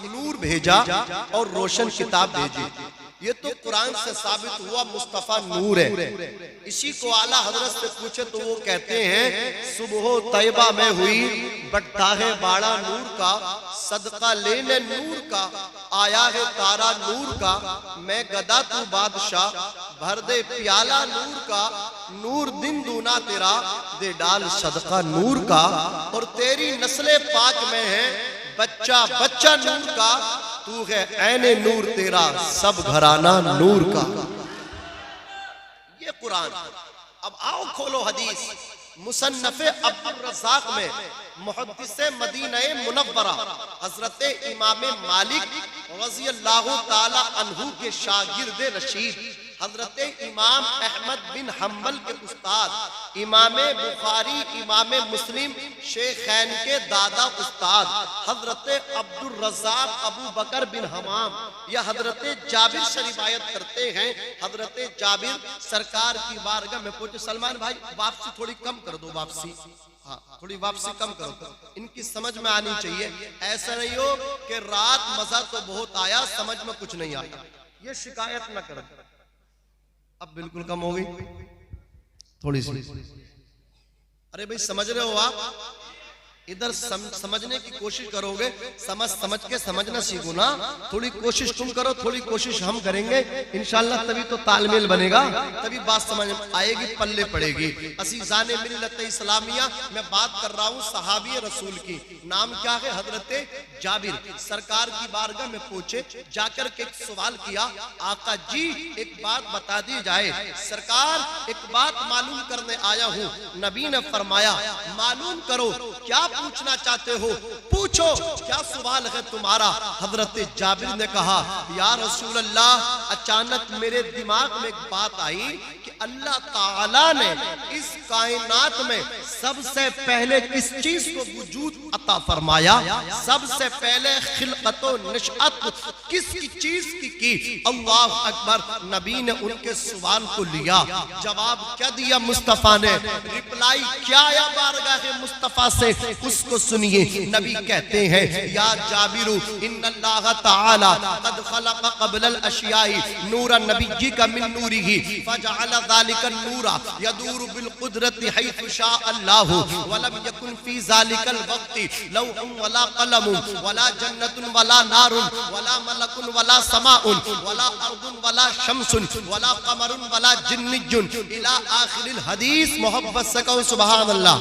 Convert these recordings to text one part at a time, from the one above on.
نور بھیجا اور روشن کتاب بھیجی۔ یہ تو قرآن سے ثابت ہوا مصطفیٰ نور ہے۔ اسی کو اعلیٰ حضرت سے پوچھے تو وہ کہتے ہیں صبح طیبہ میں ہوئی بٹتا ہے باڑا نور کا، صدقہ لینے نور کا، آیا ہے تارا نور کا، میں گدا تو بادشاہ بھر دے پیالہ نور کا، نور دن دونا تیرا دے ڈال صدقہ نور کا، اور تیری نسل پاک میں ہے بچہ بچہ نور کا، تو ہے عین نور تیرا سب گھرانہ نور کا۔ یہ قرآن۔ اب آؤ کھولو حدیث مصنف عبدالرزاق میں محدث مدینہ منورہ حضرت امام مالک رضی اللہ تعالی عنہ کے شاگرد رشید حضرت امام احمد بن حنبل کے استاد، امام بخاری امام مسلم شیخین کے دادا استاد حضرت عبدالرزاق ابو بکر بن حمام یا حضرت جابر سے روایت کرتے ہیں۔ حضرت جابر سرکار کی بارگاہ میں پہنچے، سلمان بھائی واپسی تھوڑی کم کر دو، واپسی تھوڑی واپسی کم کرو، ان کی سمجھ میں آنی چاہیے۔ ایسا نہیں ہو کہ رات مزہ تو بہت آیا سمجھ میں کچھ نہیں آیا، یہ شکایت نہ کرو۔ اب بالکل کم ہو گئی تھوڑی سی۔ ارے بھئی سمجھ رہے ہو آپ؟ ادھر سمجھنے کی کوشش کرو گے، سمجھ کے سمجھنا سیکھو نا۔ تھوڑی کوشش تم کرو، تھوڑی کوشش ہم کریں گے، انشاءاللہ تبھی تو تال میل بنے گا، تبھی بات سمجھ آئے گی، پلے پڑے گی۔ عزیزان ملت اسلامیہ، میں بات کر رہا ہوں صحابی رسول کی، نام کیا ہے؟ حضرت جابر سرکار کی بارگاہ میں پوچھے، جا کر کے ایک سوال کیا، آقا جی ایک بات بتا دی جائے۔ سرکار ایک بات معلوم کرنے آیا ہوں۔ نبی نے فرمایا معلوم کرو، کیا پوچھنا چاہتے ہو پوچھو، کیا سوال ہے تمہارا؟ حضرت جابر نے کہا یا رسول اللہ اچانک میرے دماغ میں ایک بات آئی کہ اللہ تعالیٰ نے اس کائنات میں سب سے پہلے کس چیز کو وجود عطا فرمایا؟ سب سے پہلے خلقت و نشأت کس چیز کی؟ اللہ اکبر۔ نبی نے ان کے سوال کو لیا، جواب کیا دیا مصطفیٰ نے، ریپلائی کیا آیا بارگاہ مصطفیٰ سے، اس کو سنیے۔ نبی کہتے ہیں یا جابر ان اللہ تعالی قد خلق قبل الاشیاء نورا نبیک من نورہ فجعل ذلك النور يدور بالقدرت حيث شاء الله ولم يكن في ذلك الوقت لوح ولا قلم ولا جنة ولا نار ولا ملك ولا سماء ولا ارض ولا شمس ولا قمر ولا جني الى آخر الحدیث۔ محبت سے کہو سبحان اللہ۔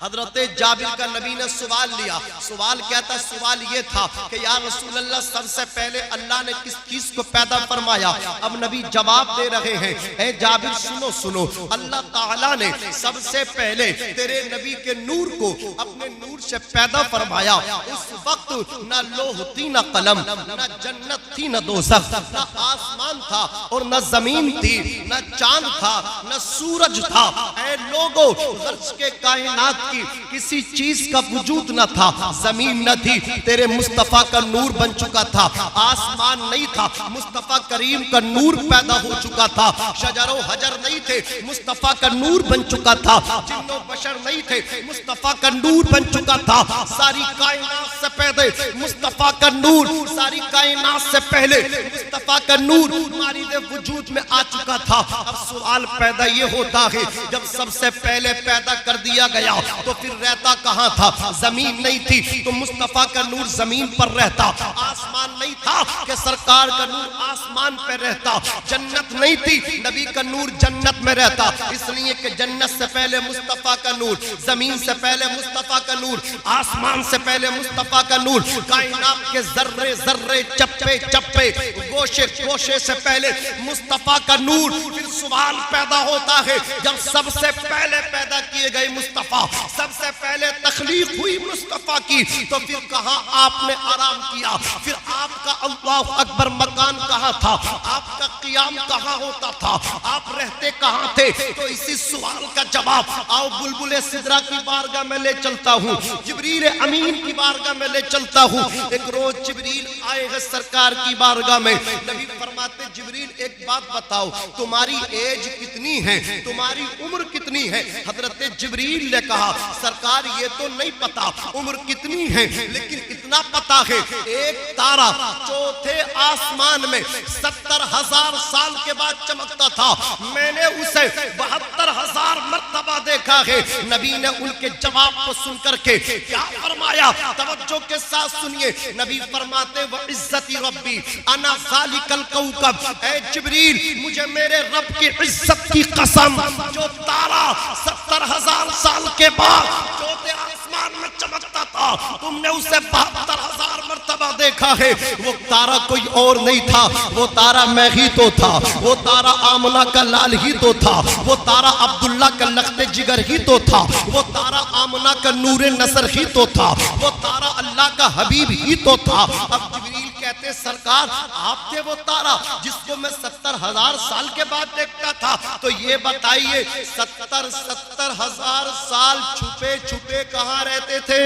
حضرت جابر کا نبی نے سوال لیا، سوال کیا تھا؟ سوال یہ تھا کہ یا رسول اللہ سب سے پہلے اللہ نے کس چیز کو پیدا فرمایا؟ اب نبی جواب دے رہے ہیں، اے جابر سنو سنو، اللہ تعالیٰ نے سب سے پہلے تیرے نبی کے نور کو اپنے نور سے پیدا فرمایا۔ اس وقت نہ لوح تھی نہ قلم، نہ جنت تھی نہ دوزخ، نہ آسمان تھا اور نہ زمین تھی، نہ چاند تھا نہ سورج تھا۔ اے لوگو غرض کے کائنات کسی چیز کا وجود نہ تھا، زمین نہ تھی، تیرے مصطفیٰ کا نور بن چکا تھا، آسمان نہیں تھا، مصطفیٰ کریم کا نور پیدا ہو چکا تھا، شجر و حجر نہیں تھے، مصطفیٰ کا نور بن چکا تھا، جن و بشر نہیں تھے، مصطفیٰ کا نور بن چکا تھا، ساری کائنات سے پہلے مصطفیٰ کا نور، ساری کائنات سے پہلے مصطفیٰ کا نور ہماری وجود میں آ چکا تھا۔ اب سوال پیدا یہ ہوتا ہے جب سب سے پہلے پیدا کر دیا گیا تو پھر رہتا کہاں تھا؟ زمین نہیں تھی تو مصطفیٰ کا نور زمین پر رہتا، آسمان نہیں تھا کہ سرکار کا نور آسمان پہ رہتا، جنت نہیں تھی نبی کا نور جنت میں رہتا، اس لیے کہ جنت سے پہلے مصطفیٰ کا نور، زمین سے پہلے مصطفیٰ کا نور، آسمان سے پہلے مصطفیٰ کا نور، کائنات کے ذرے ذرے چپے چپے گوشے گوشے سے پہلے مصطفیٰ کا نور۔ پھر سوال پیدا ہوتا ہے جب سب سے پہلے پیدا کیے گئے مصطفیٰ، سب سے پہلے تخلیق ہوئی مصطفیٰ کی، تو پھر کہاں آپ نے آرام کیا؟ پھر آپ کا اللہ اکبر مکان کہاں تھا؟ آپ کا قیام کہاں ہوتا تھا؟ آپ رہتے کہاں تھے؟ تو اسی سوال کا جواب آؤ بلبل سدرا کی بارگاہ میں لے چلتا ہوں، جبریل امین کی بارگاہ میں لے چلتا ہوں۔ ایک روز جبریل آئے ہیں سرکار کی بارگاہ میں، نبی فرماتے جبریل ایک بات بتاؤ، تمہاری ایج کتنی ہے، تمہاری عمر کتنی ہے؟ حضرت جبریل نے کہا سرکار یہ تو نہیں پتا عمر کتنی ہے، لیکن اتنا پتا ہے ایک تارا چوتھے آسمان میں 70,000 سال کے بعد چمکتا تھا، میں نے اسے 72,000 مرتبہ دیکھا ہے۔ نبی نے ان کے جواب کو سن کر کے کیا فرمایا؟ توجہ کے ساتھ سنیے، نبی فرماتے وعزتی ربی انا ذالک الکوکب، اے جبریل مجھے میرے رب کی عزت کی قسم، جو تارا 70,000 سال کے بعد چوتھے آسمان میں چمکتا تھا تم نے اسے 72,000 مرتبہ دیکھا ہے، وہ تارا کوئی اور نہیں تھا، وہ تارا میں ہی تو تھا، وہ تارا آمنہ کا لال ہی تو تھا، وہ تارا عبداللہ کا لخت جگر ہی تو تھا، وہ تارا آمنہ کا نور نظر ہی تو تھا، وہ تارا اللہ کا حبیب ہی تو تھا۔ اب جبریل کہتے سرکار آپ تھے وہ تارا جس کو میں 70,000 سال کے بعد دیکھتا تھا، تو یہ بتائیے 70,000 سال چھپے چھپے کہاں رہتے تھے؟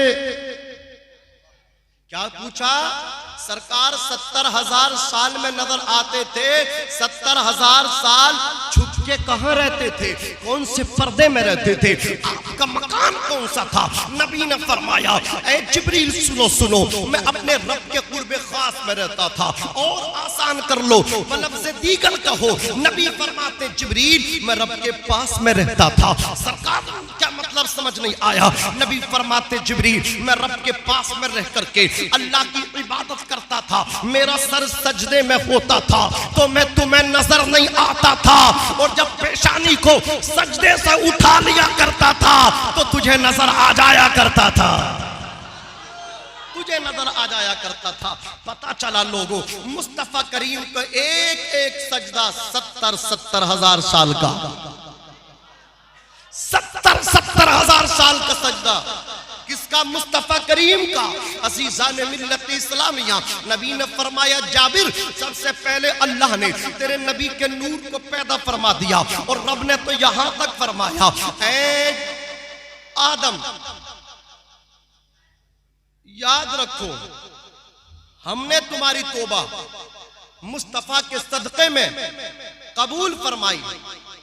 کیا پوچھا؟ سرکار 70,000 سال میں نظر آتے تھے، 70,000 سال چھپ کے کہاں رہتے تھے؟ کون سے پردے میں رہتے تھے؟ آپ کا مکان کون سا تھا؟ نبی نے فرمایا اے جبریل سنو سنو، میں اپنے رب کے قرب خاص میں رہتا تھا، اور آسان کر لو بلفظ دیگر کہو، نبی فرماتے جبریل میں رب کے پاس میں رہتا تھا۔ سرکار کیا مطلب سمجھ نہیں آیا؟ نبی فرماتے جبریل میں رب کے پاس میں رہ کر کے اللہ کی عبادت کرتا تھا، میرا سر سجدے میں ہوتا تھا تو میں تمہیں نظر نہیں آتا تھا، اور جب پیشانی کو سجدے سے اٹھا لیا کرتا تھا تو تجھے نظر آ جایا کرتا تھا، تجھے نظر آ جایا کرتا تھا۔ پتا چلا لوگوں مصطفیٰ کریم کا ایک ایک سجدہ 70,000 سال کا، 70,000 سال کا سجدہ کس کا؟ مصطفیٰ کریم کا۔ عزیزان ملت اسلامیہ، نبی نے فرمایا جابر سب سے پہلے اللہ نے تیرے نبی کے نور کو پیدا فرما دیا، اور رب نے تو یہاں تک فرمایا اے آدم یاد رکھو ہم نے تمہاری توبہ مصطفیٰ کے صدقے میں قبول فرمائی،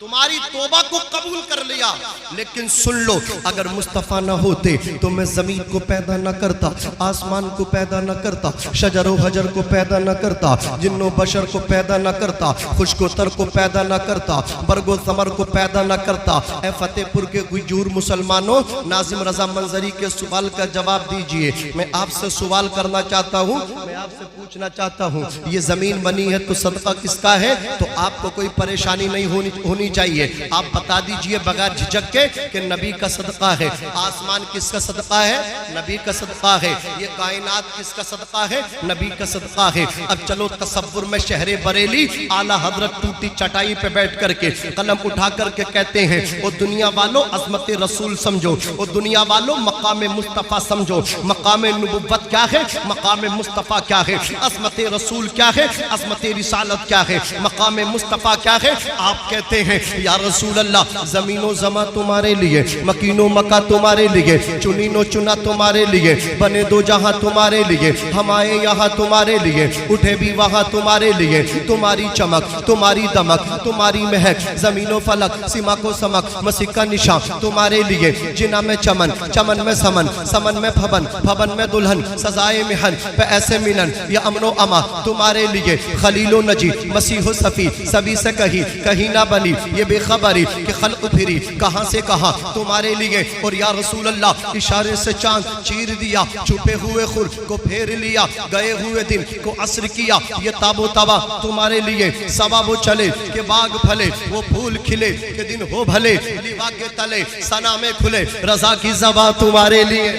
تمہاری توبہ کو قبول کر لیا، لیکن سن لو اگر مصطفیٰ نہ ہوتے تو میں زمین کو پیدا نہ کرتا، آسمان کو پیدا نہ کرتا، شجر و حجر کو پیدا نہ کرتا، جن و بشر کو پیدا نہ کرتا، خشک و تر کو پیدا نہ کرتا، برگ و ثمر کو پیدا نہ کرتا۔ اے فتح پور کے گجور مسلمانوں، ناظم رضا منظری کے سوال کا جواب دیجئے۔ میں آپ سے سوال کرنا چاہتا ہوں، میں آپ سے پوچھنا چاہتا ہوں یہ زمین بنی ہے تو صدقہ کس کا ہے؟ تو آپ کو کوئی پریشانی نہیں ہونی چاہیے، آپ بتا دیجئے بغیر جھجک کے کہ نبی کا صدقہ ہے۔ آسمان کس کا صدقہ ہے؟ نبی کا صدقہ ہے۔ یہ کائنات کس کا صدقہ ہے؟ نبی کا صدقہ ہے۔ اب چلو تصور میں شہر بریلی اعلیٰ حضرت ٹوٹی چٹائی پہ بیٹھ کر کے قلم اٹھا کر کے کہتے ہیں او دنیا والوں عظمت رسول سمجھو، او دنیا والوں مقام مصطفیٰ سمجھو۔ مقام نبوت کیا ہے؟ مقام مصطفیٰ کیا ہے؟ عظمت رسول کیا ہے؟ عظمت رسالت کیا ہے؟ مقام مصطفیٰ کیا ہے؟ آپ کہتے ہیں یا رسول اللہ زمین و زمان تمہارے لیے، مکین و مکہ تمہارے لیے، چنین و چنا تمہارے لیے، بنے دو جہاں تمہارے لیے، ہم آئے یہاں تمہارے لیے، اٹھے بھی وہاں تمہارے لیے، تمہاری چمک تمہاری دمک تمہاری مہک، زمین و فلک سمک و سمک مسیح کا نشان تمہارے لیے، جنا میں چمن چمن میں سمن سمن میں بھون بھون میں دلہن، سزائے محن پہ ایسے ملن، یہ امن و اما تمہارے لیے، خلیل و نجی مسیح و صفی سبھی سے کہیں نہ بنی یہ بے خبری کہ خلق پھری کہاں سے کہاں تمہارے لیے، اور یا رسول اللہ اشارے سے چاند چیر دیا، چھپے ہوئے خور کو پھیر لیا، گئے ہوئے دن کو عصر کیا، یہ تاب و تبا تمہارے لیے، سوا وہ چلے کہ باغ پھلے، وہ پھول کھلے کہ دن ہو بھلے، لیوا کے تلے ثنا میں کھلے، رضا کی زباں تمہارے لیے۔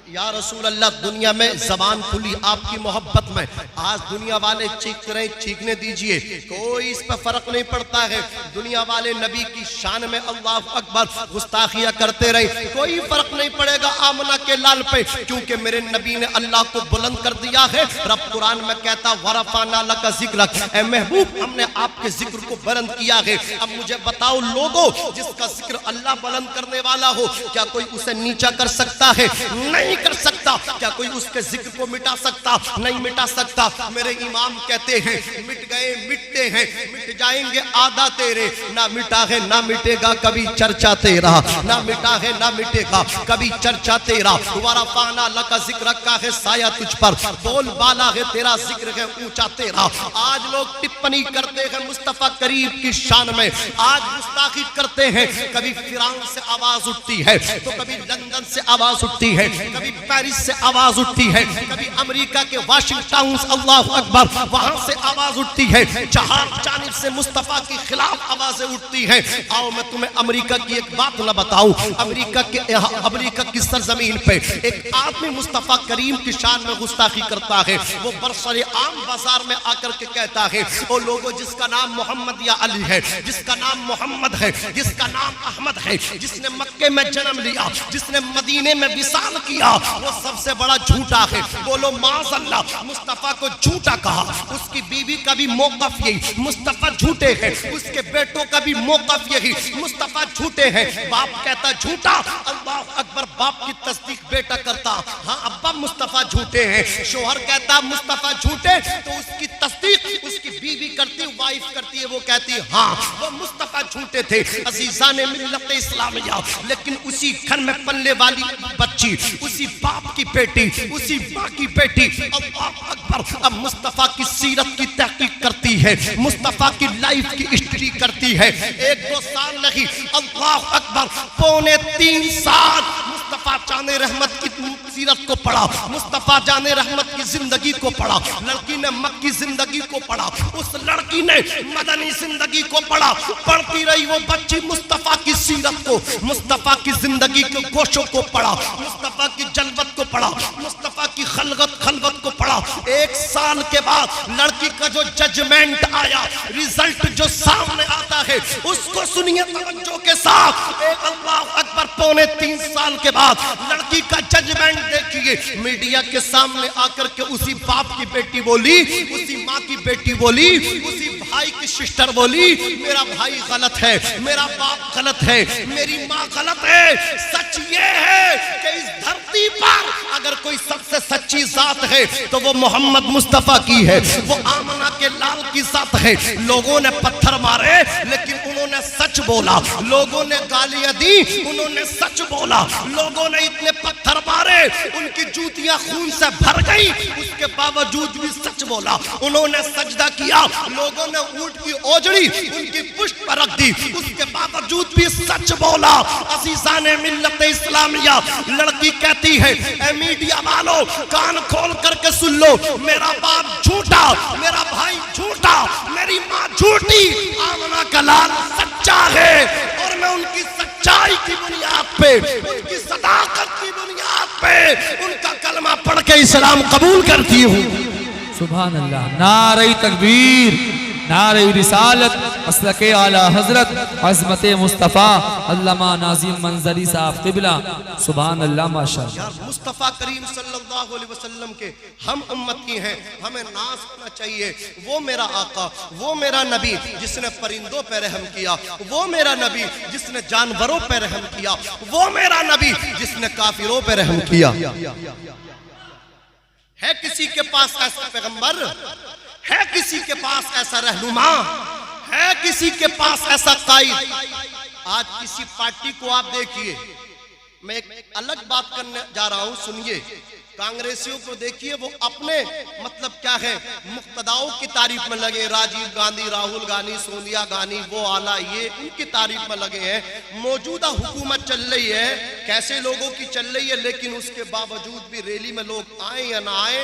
یا رسول اللہ دنیا میں زبان کھلی آپ کی محبت میں، آج دنیا والے چیخ رہے چیخنے دیجئے، کوئی اس پہ فرق نہیں پڑتا ہے، دنیا والے نبی کی شان میں اللہ اکبر گستاخیاں کرتے رہے، کوئی فرق نہیں پڑے گا آمنہ کے لال پہ، کیونکہ میرے نبی نے اللہ کو بلند کر دیا ہے۔ رب قرآن میں کہتا وَرَفَعْنَا لَكَ ذِكْرَكَ، اے محبوب ہم نے آپ کے ذکر کو بلند کیا ہے۔ اب مجھے بتاؤ لوگوں، جس کا ذکر اللہ بلند کرنے والا ہو، کیا کوئی اسے نیچا کر سکتا ہے؟ نہیں کر سکتا۔ کیا کوئی اس کے ذکر کو مٹا سکتا؟ نہیں مٹا سکتا۔ میرے امام کہتے ہیں مٹ گئے مٹتے ہیں، مٹ جائیں گے آدھا تیرے، نہ مٹا ہے نہ مٹے گا کبھی چرچا تیرا، نہ مٹا ہے نہ مٹے گا کبھی چرچا تیرا۔ وَرَفَعْنَا لَكَ ذِكْرَكَ کا ہے سایہ تجھ پر، بول بالا ہے تیرا، ذکر ہے اونچا تیرا۔ آج لوگ ٹپنی کرتے ہیں مصطفیٰ کریم کی شان میں، آج گستاخی کرتے ہیں، کبھی فرانس سے آواز اٹھتی ہے تو کبھی لندن سے آواز اٹھتی ہے، کبھی پیرس سے آواز اٹھتی ہے، کبھی امریکہ کے واشنگٹن سے اللہ اکبر وہاں سے آواز اٹھتی ہے، چہار جانب سے مصطفیٰ کے خلاف آوازیں اٹھتی ہیں۔ آؤ میں تمہیں امریکہ کی ایک بات نہ بتاؤں، امریکہ کی سرزمین پہ ایک آدمی مصطفیٰ کریم کی شان میں گستاخی کرتا ہے، وہ برسر عام بازار میں آ کر کے کہتا ہے وہ لوگوں جس کا نام محمد یا علی ہے، جس کا نام محمد ہے، جس کا نام احمد ہے، جس نے مکے میں جنم لیا، جس نے مدینے میں وصال کیا، وہ سب سے بڑا جھوٹا ہے۔ بولو معاذ اللہ، مصطفیٰ کو جھوٹا کہا، اس کی بیوی کا بھی موقف یہی، مصطفیٰ جھوٹے ہیں، اس کے بیٹوں کا بھی موقف یہی، مصطفیٰ جھوٹے ہیں۔ باپ کہتا جھوٹا، اللہ اکبر، باپ کی تصدیق بیٹا کرتا، ہاں ابا مصطفیٰ جھوٹے ہیں۔ شوہر کہتا مصطفیٰ جھوٹے، تو اس کی تصدیق اس کی بیوی کرتی، وائف کرتی ہے، وہ کہتی ہاں وہ مصطفیٰ جھوٹے تھے۔ عزیزان ملت اسلامیہ، لیکن اسی گھر میں پلنے والی بچی، اسی باپ کی بیٹی، اسی ماں کی بیٹی، اللہ اکبر، اب مصطفیٰ کی سیرت کی تحقیق کرتی ہے، مصطفیٰ کی لائف کی ہسٹری کرتی ہے۔ ایک دو سال نہیں، اللہ اکبر، پونے 3 سال مصطفیٰ جان رحمت کی سیرت کو پڑھا، مصطفیٰ جان رحمت کی زندگی کو پڑھا، لڑکی نے مکی زندگی کو پڑھا، اس لڑکی نے مدنی زندگی کو پڑھا، پڑھتی رہی وہ بچی مصطفیٰ کی سیرت کو، مصطفیٰ کی زندگی کے گوشوں کو پڑھا، مصطفیٰ کی جلوت کو پڑھا، مصطفیٰ کی خلوت کو پڑھا۔ 1 سال کے بعد لڑکی کا جو ججمنٹ آیا، ریزلٹ جو سامنے آتا ہے، اس کو سنیے توجہ کے ساتھ۔ ایک اللہ اکبر، پونے 3 سال کے بعد لڑکی کا ججمنٹ دیکھیے، میڈیا کے سامنے آ کر کے اسی باپ کی بیٹی بولی، اسی ماں کی بیٹی بولی، اسی بھائی کی سسٹر بولی میرا بھائی غلط ہے، میرا باپ غلط ہے، میری ماں غلط ہے۔ سچ یہ ہے کہ اس دھرتی پر اگر کوئی سب سے سچی ذات ہے تو وہ محمد مصطفیٰ کی ہے، وہ آمنہ کے لال کی ذات ہے۔ لوگوں نے پتھر مارے لیکن انہوں نے سچ بولا، لوگوں نے گالیاں دی انہوں نے سچ بولا، لوگوں نے اتنے پتھر مارے ان کی جوتیاں خون سے بھر گئی، اس کے باوجود بھی سچ بولا۔ انہوں نے سجدہ کیا، لوگوں نے اونٹ کی اوجڑی ان کی پشت پر رکھ دی، اس کے باوجود بھی سچ بولا۔ عزیزان ملت اسلامیہ، لڑکی کہتی ہے اے میڈیا والو کان کھول کر کے سن لو، میرا باپ جھوٹا، میرا بھائی جھوٹا، میری ماں جھوٹی، آمنہ کا لال سچا ہے، اور میں ان کی سچائی کی بنیاد پہ، ان کی صداقت کی بنیاد پہ ان کا کلمہ پڑھ کے اسلام قبول کرتی ہوں۔ سبحان اللہ، نعرہ تکبیر، نعرہ رسالت، مسلک اعلیٰ حضرت عظمت مصطفیٰ علامہ ناظم منظری صاحب قبلہ، سبحان اللہ، ماشاءاللہ۔ یار مصطفیٰ کریم صلی اللہ علیہ وسلم کے ہم امتی ہیں، ہمیں ناز کرنا چاہیے۔ وہ میرا آقا، وہ میرا نبی جس نے پرندوں پہ رحم کیا، وہ میرا نبی جس نے جانوروں پہ رحم کیا، وہ میرا نبی جس نے کافروں پہ رحم کیا۔ ہے کسی کے پاس ایسا پیغمبر؟ ہے کسی کے پاس ایسا رہنما؟ ہے کسی کے پاس ایسا قائد؟ آج کسی پارٹی کو آپ دیکھیے، میں ایک الگ بات کرنے جا رہا ہوں، سنیے۔ کانگریسیوں کو دیکھیے، وہ اپنے مطلب کیا ہے مقتداؤں کی تعریف میں لگے، راجیو گاندھی، راہل گاندھی، سونیا گاندھی، وہ آلہ، یہ ان کی تعریف میں لگے ہیں۔ موجودہ حکومت چل رہی ہے، کیسے لوگوں کی چل رہی ہے، لیکن اس کے باوجود بھی ریلی میں لوگ آئیں یا نہ آئیں،